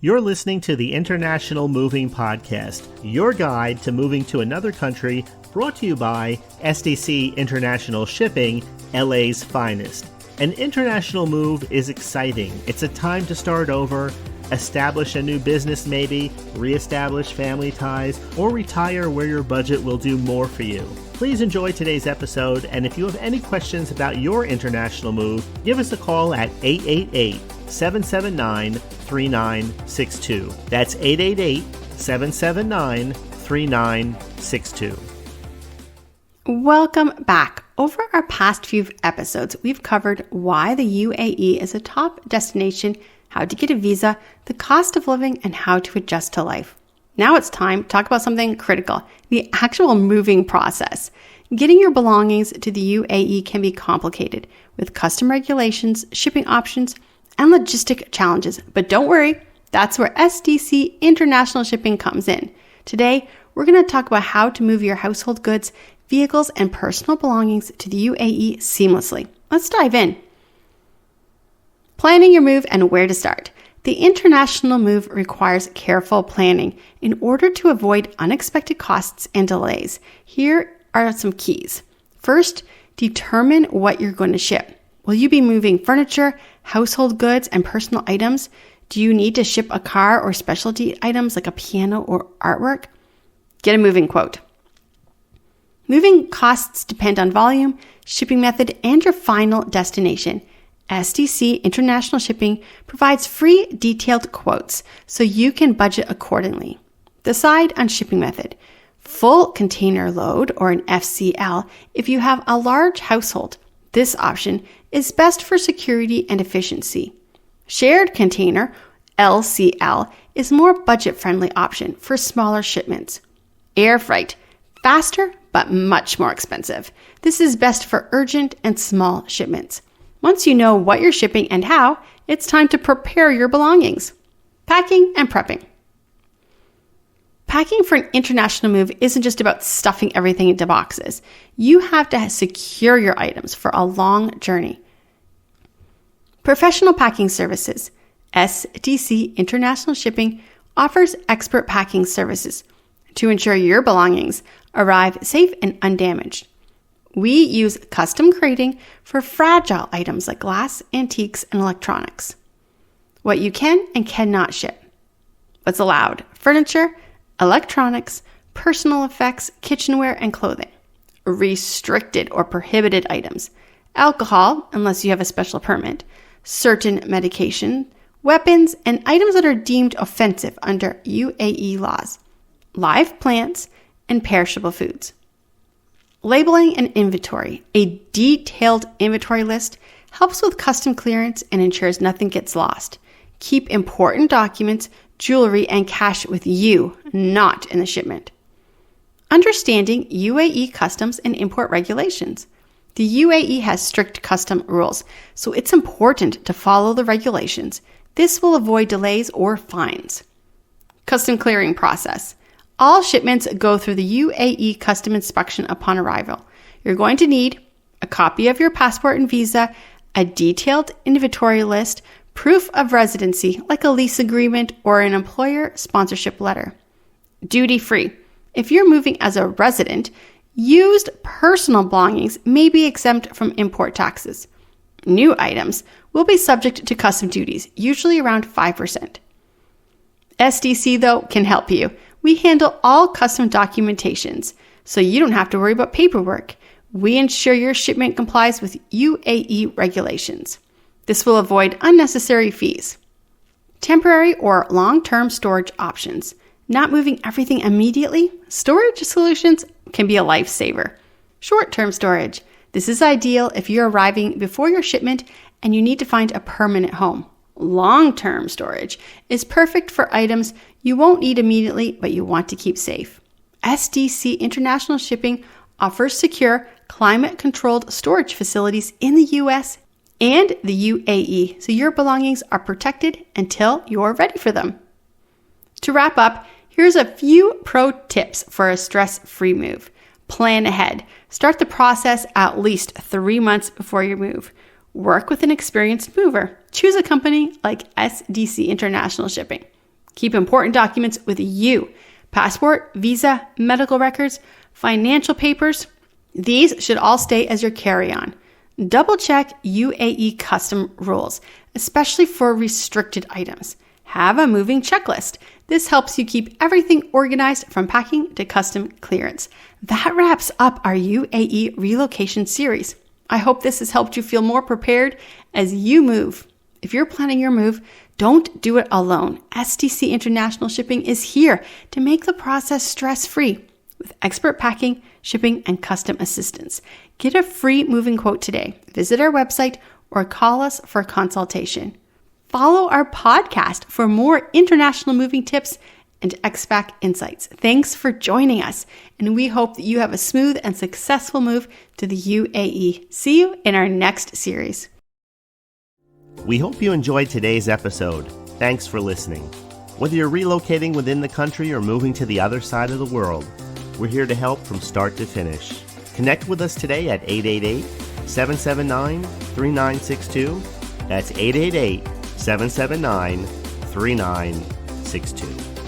You're listening to the International Moving Podcast, your guide to moving to another country, brought to you by SDC International Shipping, LA's finest. An international move is exciting. It's a time to start over, establish a new business maybe, reestablish family ties, or retire where your budget will do more for you. Please enjoy today's episode, and if you have any questions about your international move, give us a call at 888-779-3962. That's 888-779-3962. Welcome back. Over our past few episodes, we've covered why the UAE is a top destination, how to get a visa, the cost of living, and how to adjust to life. Now it's time to talk about something critical, the actual moving process. Getting your belongings to the UAE can be complicated with custom regulations, shipping options, and logistic challenges. But don't worry, that's where SDC International Shipping comes in. Today, we're going to talk about how to move your household goods, vehicles, and personal belongings to the UAE seamlessly. Let's dive in. Planning your move and where to start. The international move requires careful planning in order to avoid unexpected costs and delays. Here are some keys. First, determine what you're going to ship. Will you be moving furniture, household goods, and personal items? Do you need to ship a car or specialty items like a piano or artwork? Get a moving quote. Moving costs depend on volume, shipping method, and your final destination. SDC International Shipping provides free detailed quotes so you can budget accordingly. Decide on shipping method. Full container load, or an FCL, if you have a large household. This option is best for security and efficiency. Shared container, LCL, is more budget-friendly option for smaller shipments. Air freight, faster but much more expensive. This is best for urgent and small shipments. Once you know what you're shipping and how, it's time to prepare your belongings. Packing and prepping. Packing for an international move isn't just about stuffing everything into boxes. You have to secure your items for a long journey. Professional packing services. SDC International Shipping offers expert packing services to ensure your belongings arrive safe and undamaged. We use custom crating for fragile items like glass, antiques, and electronics. What you can and cannot ship. What's allowed: furniture, electronics, personal effects, kitchenware, and clothing. Restricted or prohibited items: alcohol, unless you have a special permit, certain medication, weapons, and items that are deemed offensive under UAE laws, live plants, and perishable foods. Labeling and inventory. A detailed inventory list helps with custom clearance and ensures nothing gets lost. Keep important documents, jewelry, and cash with you, not in the shipment. Understanding UAE customs and import regulations. The UAE has strict custom rules, so it's important to follow the regulations. This will avoid delays or fines. Custom clearing process. All shipments go through the UAE custom inspection upon arrival. You're going to need a copy of your passport and visa, a detailed inventory list, proof of residency like a lease agreement or an employer sponsorship letter. Duty-free. If you're moving as a resident, used personal belongings may be exempt from import taxes. New items will be subject to custom duties, usually around 5%. SDC, though, can help you. We handle all custom documentations, so you don't have to worry about paperwork. We ensure your shipment complies with UAE regulations. This will avoid unnecessary fees. Temporary or long-term storage options. Not moving everything immediately? Storage solutions can be a lifesaver. Short-term storage. This is ideal if you're arriving before your shipment and you need to find a permanent home. Long-term storage is perfect for items you won't need immediately, but you want to keep safe. SDC International Shipping offers secure, climate-controlled storage facilities in the US and the UAE, so your belongings are protected until you're ready for them. To wrap up, here's a few pro tips for a stress-free move. Plan ahead. Start the process at least 3 months before your move. Work with an experienced mover. Choose a company like SDC International Shipping. Keep important documents with you. Passport, visa, medical records, financial papers. These should all stay as your carry-on. Double check UAE custom rules, especially for restricted items. Have a moving checklist. This helps you keep everything organized from packing to custom clearance. That wraps up our UAE relocation series. I hope this has helped you feel more prepared as you move. If you're planning your move, don't do it alone. SDC International Shipping is here to make the process stress-free with expert packing, shipping, and custom assistance. Get a free moving quote today. Visit our website or call us for a consultation. Follow our podcast for more international moving tips and expat insights. Thanks for joining us, and we hope that you have a smooth and successful move to the UAE. See you in our next series. We hope you enjoyed today's episode. Thanks for listening. Whether you're relocating within the country or moving to the other side of the world, we're here to help from start to finish. Connect with us today at 888-779-3962. That's 888-779-3962.